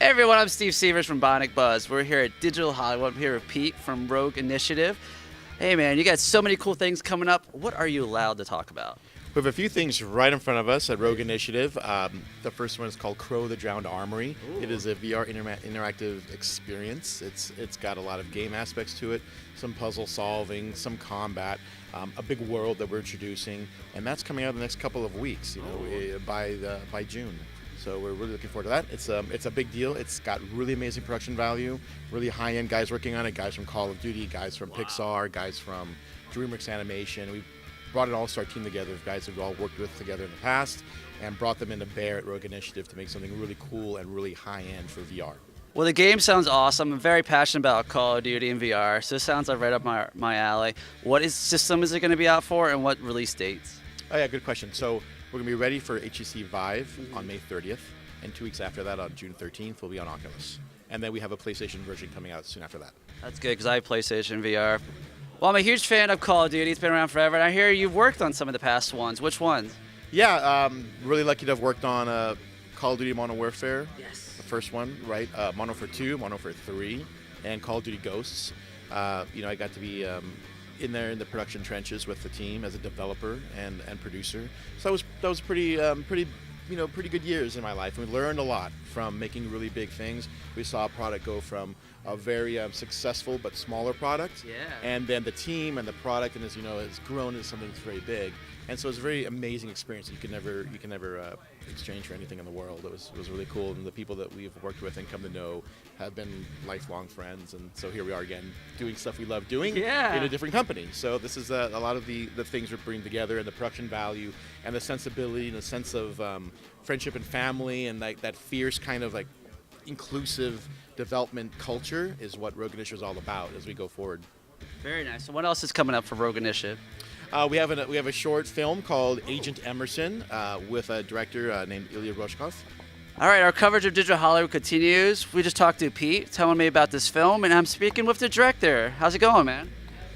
Hey everyone, I'm Steve Severs from Bionic Buzz. We're here at Digital Hollywood. I'm here with Pete from Rogue Initiative. Hey man, you got so many cool things coming up. What are you allowed to talk about? We have a few things right in front of us at Rogue Initiative. The first one is called Crowe, the Drowned Armory. Ooh. It is a VR interactive experience. It's got a lot of game aspects to it, some puzzle solving, some combat, a big world that we're introducing, and that's coming out in the next couple of weeks. By June. So we're really looking forward to that. It's a big deal. It's got really amazing production value, really high-end guys working on it, guys from Call of Duty, guys from Pixar, guys from DreamWorks Animation. We brought an all-star team together of guys that we've all worked with together in the past and brought them into bear at Rogue Initiative to make something really cool and really high-end for VR. Well, the game sounds awesome. I'm very passionate about Call of Duty and VR, so this sounds like right up my alley. What system is it going to be out for, and what release dates? Oh yeah, good question. So we're going to be ready for HTCvive on May 30th, and 2 weeks after that, on June 13th, we'll be on Oculus. And then we have a PlayStation version coming out soon after that. That's good, because I have PlayStation VR. Well, I'm a huge fan of Call of Duty. It's been around forever, and I hear you've worked on some of the past ones. Which ones? Yeah, really lucky to have worked on Call of Duty Modern Warfare. Yes. The first one, right? Modern Warfare 2, Modern Warfare 3, and Call of Duty Ghosts. I got to be in there in the production trenches with the team as a developer and producer. So that was pretty good years in my life. We learned a lot from making really big things. We saw a product go from a very successful but smaller product, and then the team and the product, and as you know, has grown into something that's very big. And so it's a very amazing experience that you can never exchange for anything in the world. It was really cool, and the people that we've worked with and come to know have been lifelong friends. And so here we are again, doing stuff we love doing in a different company. So this is a lot of the things we're bringing together, and the production value, and the sensibility, and the sense of friendship and family, and that fierce kind of like inclusive development culture is what Rogue Initiative is all about as we go forward. Very nice. So what else is coming up for Rogue Initiative? We have a short film called Agent Emerson with a director named Ilya Rozhkov. All right, our coverage of Digital Hollywood continues. We just talked to Pete, telling me about this film, and I'm speaking with the director. How's it going, man?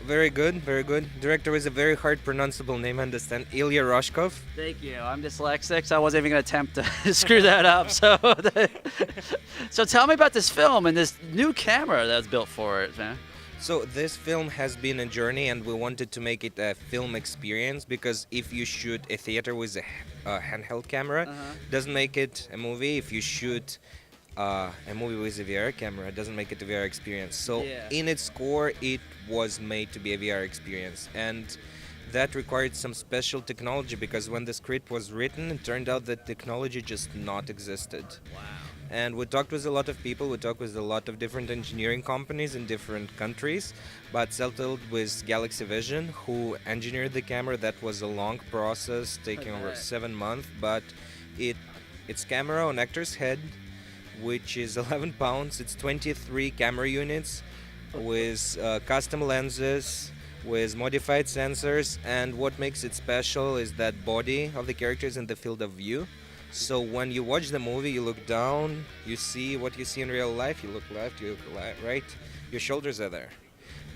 Very good, very good. Director is a very hard pronounceable name, I understand. Ilya Rozhkov. Thank you. I'm dyslexic, so I wasn't even going to attempt to screw that up. So tell me about this film and this new camera that's built for it, man. So this film has been a journey, and we wanted to make it a film experience, because if you shoot a theater with a handheld camera, doesn't make it a movie. If you shoot a movie with a VR camera, it doesn't make it a VR experience. So in its core, it was made to be a VR experience, and that required some special technology, because when the script was written, it turned out that technology just not existed. Wow. And we talked with a lot of people, we talked with a lot of different engineering companies in different countries, but settled with Galaxy Vision, who engineered the camera. That was a long process, taking over 7 months, but it's camera on actor's head, which is 11 pounds. It's 23 camera units with custom lenses, with modified sensors, and what makes it special is that body of the character is in the field of view. So when you watch the movie, you look down, you see what you see in real life, you look left, you look right, your shoulders are there.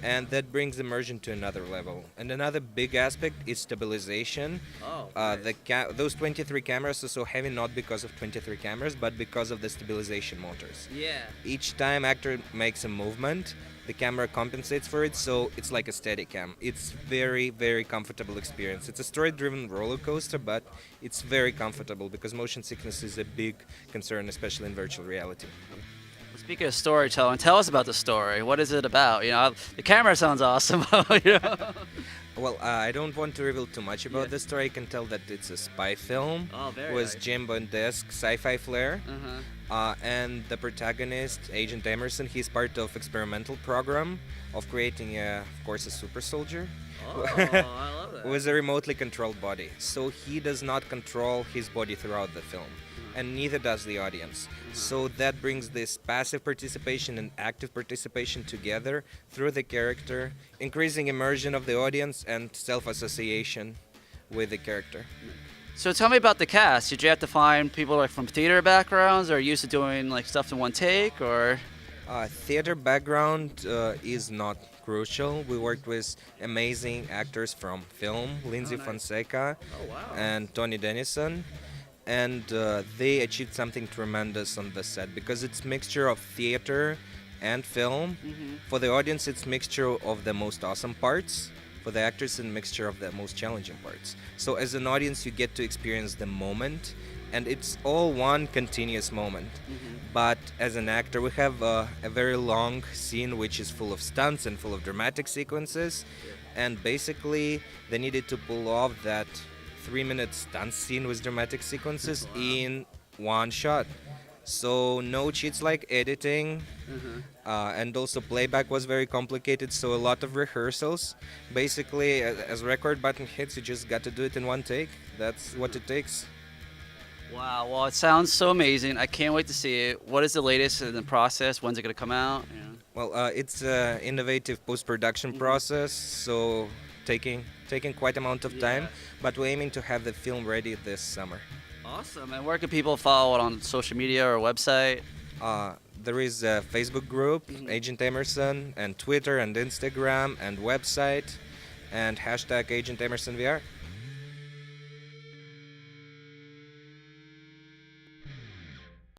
And that brings immersion to another level. And another big aspect is stabilization. Those 23 cameras are so heavy not because of 23 cameras, but because of the stabilization motors. Yeah. Each time actor makes a movement, the camera compensates for it, so it's like a steady cam. It's very, very comfortable experience. It's a story-driven roller coaster, but it's very comfortable because motion sickness is a big concern, especially in virtual reality. Speaking of storytelling, tell us about the story. What is it about? The camera sounds awesome. Well, I don't want to reveal too much about the story. I can tell that it's a spy film with James Bond-esque sci-fi flair. And the protagonist, Agent Emerson, he's part of experimental program of creating, of course, a super soldier. Oh, I love that. With a remotely controlled body. So he does not control his body throughout the film, and neither does the audience. So that brings this passive participation and active participation together through the character, increasing immersion of the audience and self-association with the character. So tell me about the cast. Did you have to find people from theater backgrounds, or used to doing stuff in one take, or? Theater background is not crucial. We worked with amazing actors from film, Lindsay Fonseca and Tony Dennison. and they achieved something tremendous on the set because it's mixture of theater and film. For the audience, it's mixture of the most awesome parts. For the actors, it's a mixture of the most challenging parts. So as an audience, you get to experience the moment, and it's all one continuous moment. But as an actor, we have a very long scene which is full of stunts and full of dramatic sequences, and basically they needed to pull off that 3-minute stunt scene with dramatic sequences in one shot. So no cheats like editing, and also playback was very complicated, so a lot of rehearsals. Basically, as record button hits, you just got to do it in one take. That's what it takes. Wow, well, it sounds so amazing. I can't wait to see it. What is the latest in the process? When's it going to come out? Well, it's an innovative post-production process, so taking quite amount of time, but we're aiming to have the film ready this summer. Awesome. And where can people follow it on social media or website? There is a Facebook group, Agent Emerson, and Twitter and Instagram and website, and hashtag Agent Emerson VR.